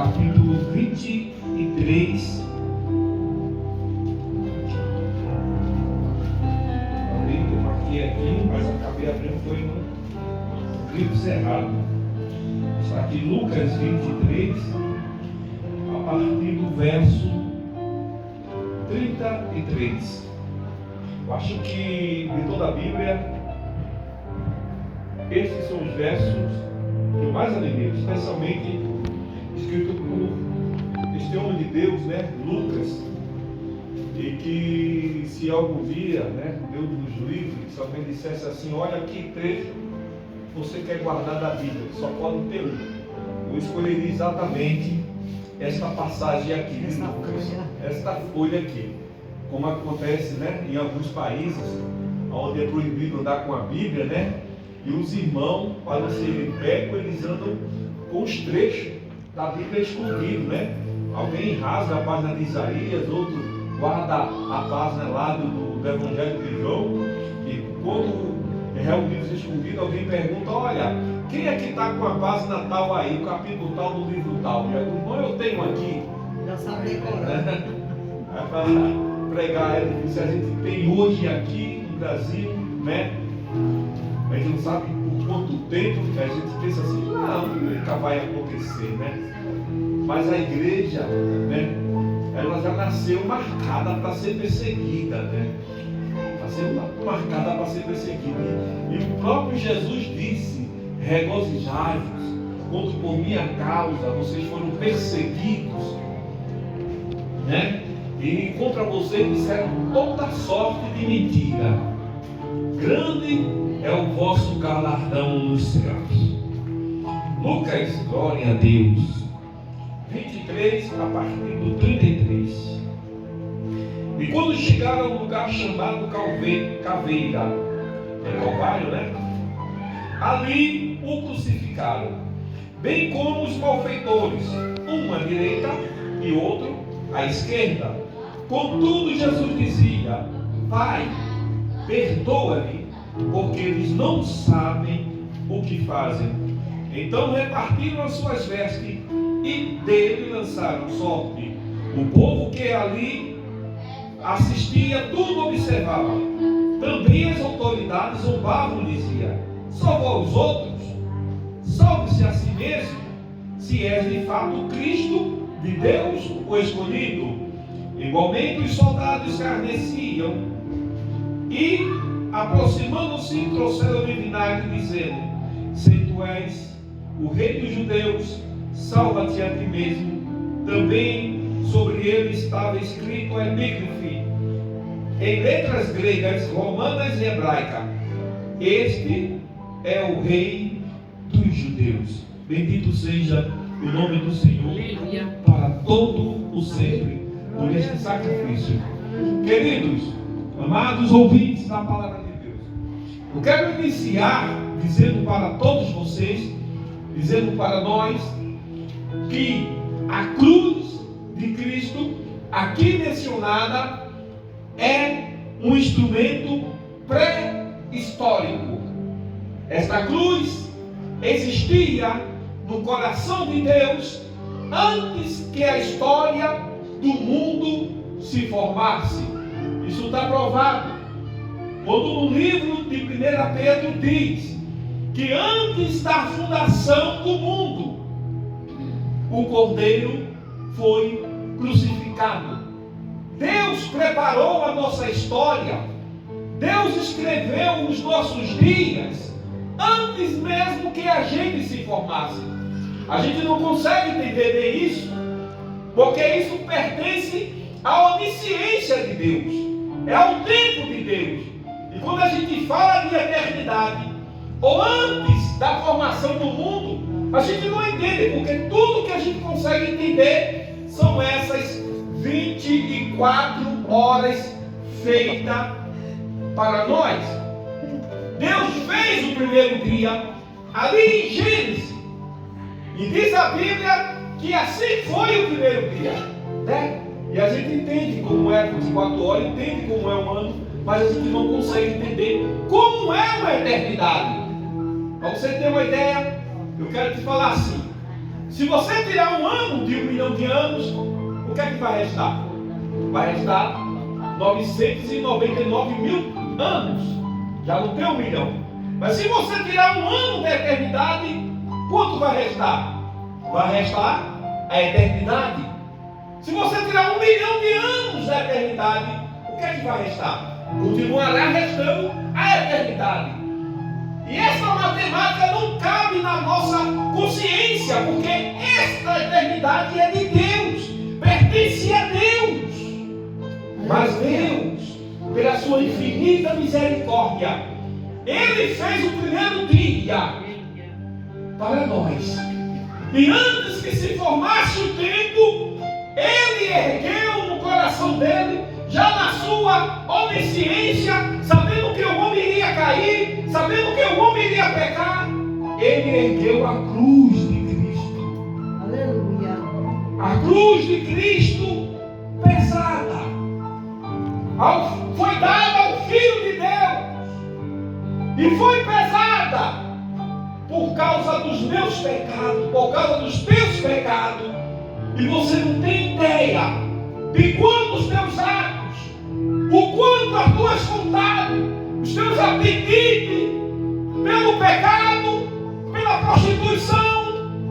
capítulo 23. Eu marquei aqui, mas acabei abrindo, foi no livro cerrado. Está aqui Lucas 23, a partir do verso 33. Eu acho que de toda a Bíblia, esses são os versos que eu mais admiro, especialmente escrito por este homem de Deus, Lucas, e que se algum dia, Deus nos livre, se alguém dissesse assim: olha que trecho você quer guardar da Bíblia, só pode ter um, eu escolheria exatamente esta passagem aqui de Lucas, esta folha aqui, como acontece em alguns países onde é proibido andar com a Bíblia, e os irmãos, para não serem pego, eles andam com os trechos da Bíblia escondidos, Alguém rasga a página de Isaías, outro guarda a página lá do Evangelho de João, e quando reunidos escondidos, alguém pergunta: olha, quem é que está com a página tal aí, o capítulo tal do livro tal? E algum irmão, eu tenho aqui. Já sabe decorar. Aí para pregar, se a gente tem hoje aqui no Brasil, a gente não sabe por quanto tempo, a gente pensa assim: não, nunca vai acontecer, Mas a igreja, ela já nasceu marcada para ser perseguida, Nasceu marcada para ser perseguida. E o próprio Jesus disse: regozijai-vos, quando por minha causa vocês foram perseguidos, E contra vocês disseram toda sorte de mentira. Grande é o vosso galardão nos céus. Lucas, glória a Deus. 23, a partir do 33. E quando chegaram a um lugar chamado Caveira, Calvário, ali o crucificaram, bem como os malfeitores, um à direita e outro à esquerda. Contudo, Jesus dizia: Pai, perdoa-lhe, porque eles não sabem o que fazem. Então repartiram as suas vestes e dele lançaram sorte. O povo que ali assistia tudo observava. Também as autoridades zombavam e diziam: salva os outros, salve-se a si mesmo, se és de fato o Cristo de Deus, o escolhido. Igualmente os soldados escarneciam e, aproximando-se, trouxeram-lhe vinagre, dizendo: se tu és o rei dos judeus, salva-te a ti mesmo. Também sobre ele estava escrito epígrafe em letras gregas, romanas e hebraicas: este é o rei dos judeus. Bendito seja o nome do Senhor para todo o sempre por este sacrifício. Queridos, amados ouvintes da palavra de Deus, eu quero iniciar dizendo para todos vocês, dizendo para nós, que a cruz de Cristo aqui mencionada é um instrumento pré-histórico. Esta cruz existia no coração de Deus antes que a história do mundo se formasse. Isso está provado quando no livro de 1 Pedro diz que antes da fundação do mundo o Cordeiro foi crucificado. Deus preparou a nossa história. Deus escreveu os nossos dias antes mesmo que a gente se formasse. A gente não consegue entender bem isso, porque isso pertence à onisciência de Deus, é ao tempo de Deus. E quando a gente fala de eternidade, ou antes da formação do mundo, a gente não entende, porque tudo que a gente consegue entender são essas 24 horas feitas para nós. Deus fez o primeiro dia ali em Gênesis, e diz a Bíblia que assim foi o primeiro dia, E a gente entende como é 24 horas, entende como é um ano, mas a gente não consegue entender como é uma eternidade. Para você ter uma ideia, eu quero te falar assim: Se você tirar 1 ano de 1 milhão de anos, o que é que vai restar? Vai restar 999 mil anos. Já não tem 1 milhão. Mas se você tirar 1 ano da eternidade, quanto vai restar? Vai restar a eternidade. Se você tirar 1 milhão de anos da eternidade, o que é que vai restar? Continuará restando a eternidade. E essa matemática não cabe na nossa consciência, porque esta eternidade é de Deus, pertence a Deus. Mas Deus, pela sua infinita misericórdia, Ele fez o primeiro dia para nós. E antes que se formasse o tempo, Ele ergueu no coração dele, já na sua onisciência, sabendo que o homem iria cair, sabendo que o homem iria pecar, Ele ergueu a cruz de Cristo. Aleluia. A cruz de Cristo pesada. Foi dada ao Filho de Deus. E foi pesada por causa dos meus pecados, por causa dos teus pecados. E você não tem ideia de quanto os teus atos, o quanto as tuas vontades, os teus apetites, pelo pecado, pela prostituição,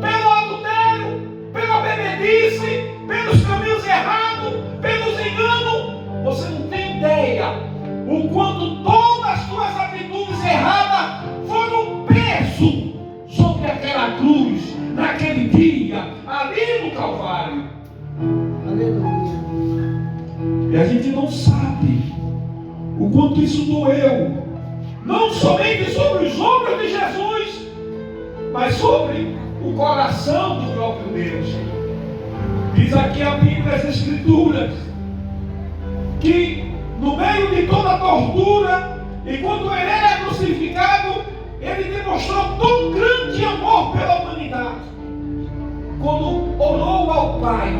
pelo adultério, pela bebedice, pelos caminhos errados, pelos enganos, você não tem ideia o quanto todas as tuas atitudes erradas foram peso sobre aquela cruz, naquele dia, ali no Calvário. Aleluia. E a gente não sabe o quanto isso doeu, não somente sobre os ombros de Jesus, mas sobre o coração do próprio Deus. Diz aqui a Bíblia, as Escrituras, que no meio de toda a tortura, enquanto ele era crucificado, ele demonstrou tão grande amor pela humanidade, quando orou ao Pai,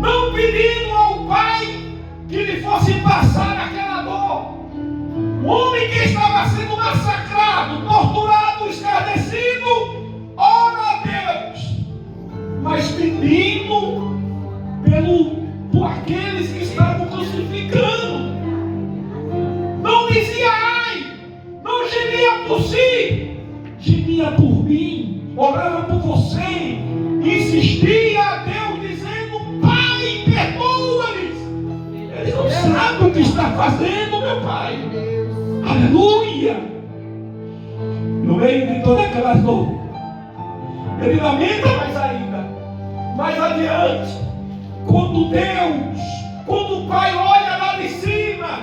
não pedindo ao Pai que lhe fosse passar aquela dor. O homem que estava sendo massacrado, torturado, escarnecido, ora a Deus, mas pedindo por aqueles que estavam crucificando. Não dizia ai, não gemia por si, gemia por mim, orava por você, insistia a Deus dizendo: Pai, perdoa-lhes. Eles não sabem o que está fazendo, meu Pai. Aleluia! No meio de todas aquelas dores, ele lamenta mais ainda. Mais adiante, quando o Pai olha lá de cima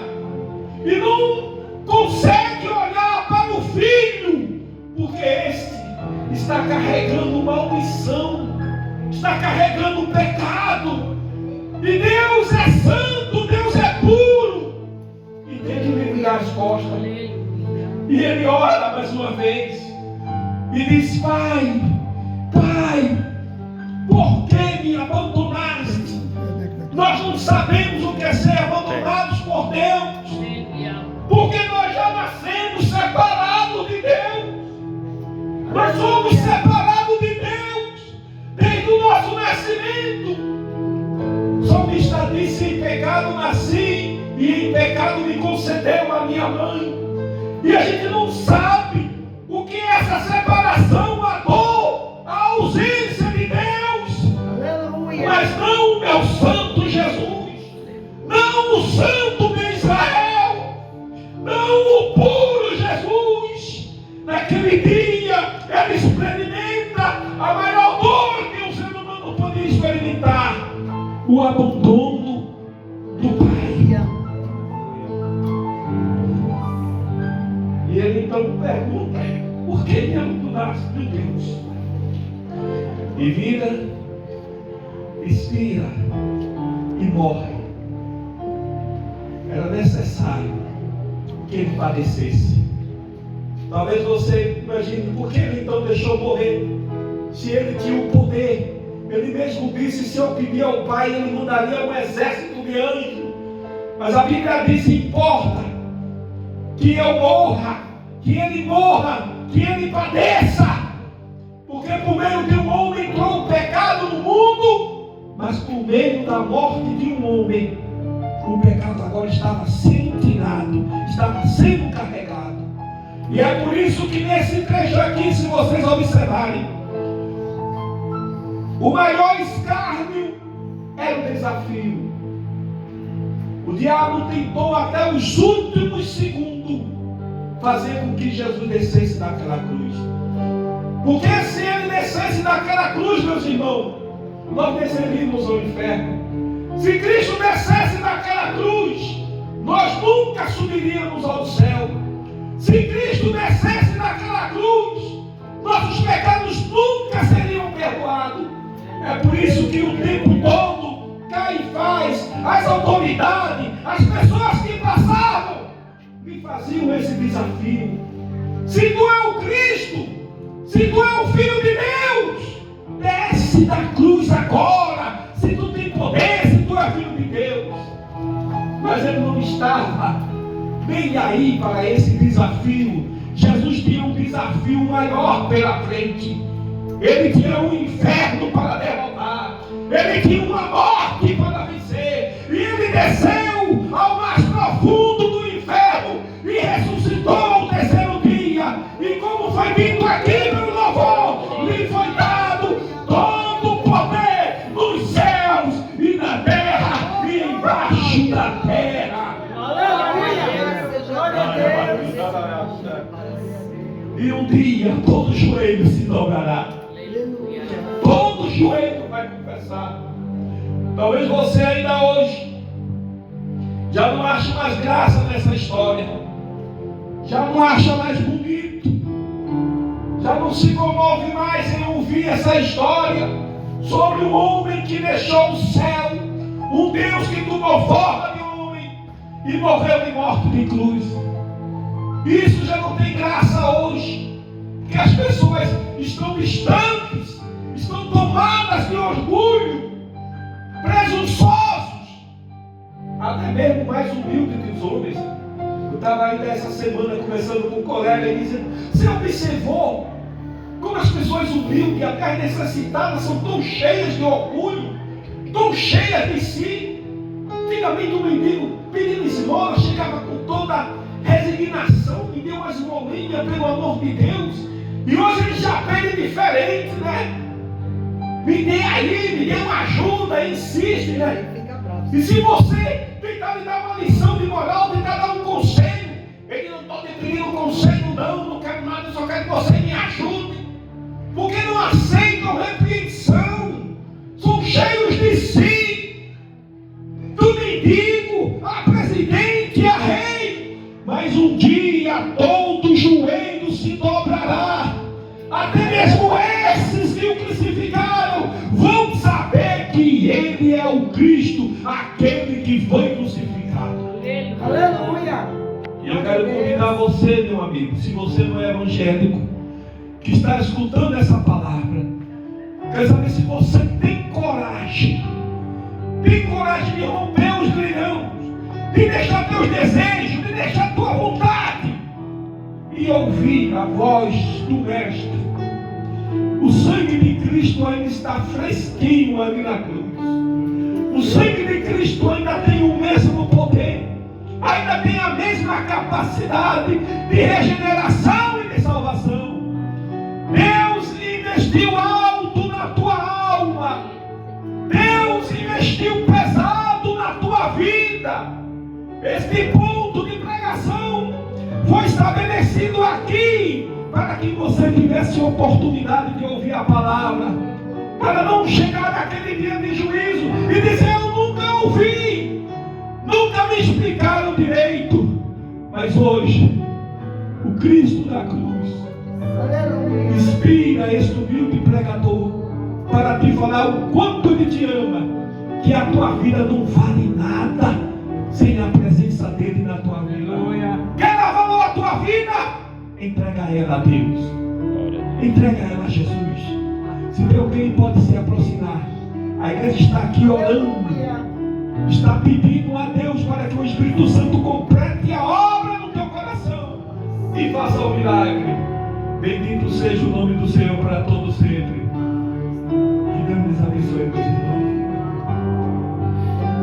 e não consegue olhar para o Filho, porque este está carregando maldição, está carregando pecado, e Deus é santo, Deus é puro, e tem que lhe virar as costas. E ele ora mais uma vez e diz: Pai, por que me abandonaste? Nós não sabemos o que é ser abandonados por Deus, porque nós já nascemos separados de Deus. Nós somos separados de Deus desde o nosso nascimento. O salmista disse: em pecado nasci e em pecado me concedeu a minha mãe. E a gente não sabe o que é essa separação, a dor, a ausência de Deus. Aleluia. Mas não o meu santo Jesus, não o santo de Israel, não o puro Jesus. Naquele dia ele experimenta a maior dor que um ser humano podia experimentar: o abandono do Pai. E ele então pergunta: por que me abandonaste, meu Deus? E vira, expira e morre. Era necessário que ele padecesse. Talvez você imagine: por que ele então deixou morrer? Se ele tinha o poder, ele mesmo disse: se eu pedir ao Pai, ele mandaria um exército de anjos. Mas a Bíblia diz: importa que eu morra, que ele padeça, porque por meio de um homem entrou o meio da morte de um homem, o pecado agora estava sendo tirado, estava sendo carregado. E é por isso que nesse trecho aqui, se vocês observarem, o maior escárnio era o desafio. O diabo tentou até os últimos segundos fazer com que Jesus descesse daquela cruz. Porque se ele descesse daquela cruz, meus irmãos, nós desceríamos ao inferno. Se Cristo descesse daquela cruz, nós nunca subiríamos ao céu. Se Cristo descesse daquela cruz, nossos pecados nunca seriam perdoados. É por isso que o tempo todo, Caifás, as autoridades, as pessoas que passavam, me faziam esse desafio. Se tu é o Cristo, se tu é o Filho de Deus, desce da cruz agora. Se tu tem poder, se tu é Filho de Deus. Mas ele não estava bem aí para esse desafio. Jesus tinha um desafio maior pela frente. Ele tinha um inferno para derrotar. Ele tinha uma morte para vencer. E ele desceu ao mais profundo do inferno e ressuscitou ao terceiro dia. E como foi dito aqui no louvor, lhe foi dado todo o poder nos céus e na terra e embaixo da terra. E um dia todo joelho se dobrará. Todo joelho vai confessar. Talvez você ainda hoje já não ache mais graça nessa história. Já não acha mais bonito. Já não se comove mais em ouvir essa história sobre um homem que deixou o céu, um Deus que tomou forma de homem e morreu de morte de cruz. Isso já não tem graça hoje, porque as pessoas estão distantes, estão tomadas de orgulho, presunçosos, até mesmo mais humilde que os homens. Eu estava ainda essa semana conversando com um colega e dizendo: você observou como as pessoas humildes, até necessitadas, são tão cheias de orgulho, tão cheias de si? Antigamente um mendigo pedindo esmola chegava com toda resignação, me deu uma esmolinha pelo amor de Deus. E hoje ele já pede diferente, né? Me dê aí, me dê uma ajuda, insiste, né? E se você tentar lhe dar uma lição de moral, tentar dar um conselho, ele não está te pedindo conselho, não quero nada, só quero que você me ajude. Porque não aceitam repreensão, são cheios de si, do mendigo, a presidente, a rei. Mas um dia todo joelho se dobrará. Até mesmo esses que o crucificaram vão saber que ele é o Cristo, aquele que foi crucificado. Aleluia! E eu quero convidar você, meu amigo, se você não é evangélico, que está escutando essa palavra, quero saber se você tem coragem de romper os grilhões, de deixar teus desejos, de deixar tua vontade e ouvir a voz do Mestre. O sangue de Cristo ainda está fresquinho ali na cruz. O sangue de Cristo ainda tem o mesmo poder, ainda tem a mesma capacidade de regeneração e de salvação. Deus investiu alto na tua alma. Deus investiu pesado na tua vida. Este ponto de pregação foi estabelecido aqui para que você tivesse oportunidade de ouvir a palavra, para não chegar naquele dia de juízo e dizer: eu nunca ouvi, nunca me explicaram direito. Mas hoje o Cristo da cruz inspira este humilde pregador para te falar o quanto ele te ama, que a tua vida não vale nada sem a presença dele na tua vida. Quer dar valor à tua vida? Entrega ela a Deus, entrega ela a Jesus. Se tem alguém pode se aproximar, a igreja está aqui orando, está pedindo a Deus para que o Espírito Santo complete a obra no teu coração e faça o milagre. Bendito seja o nome do Senhor para todos sempre. Que Deus nos abençoe.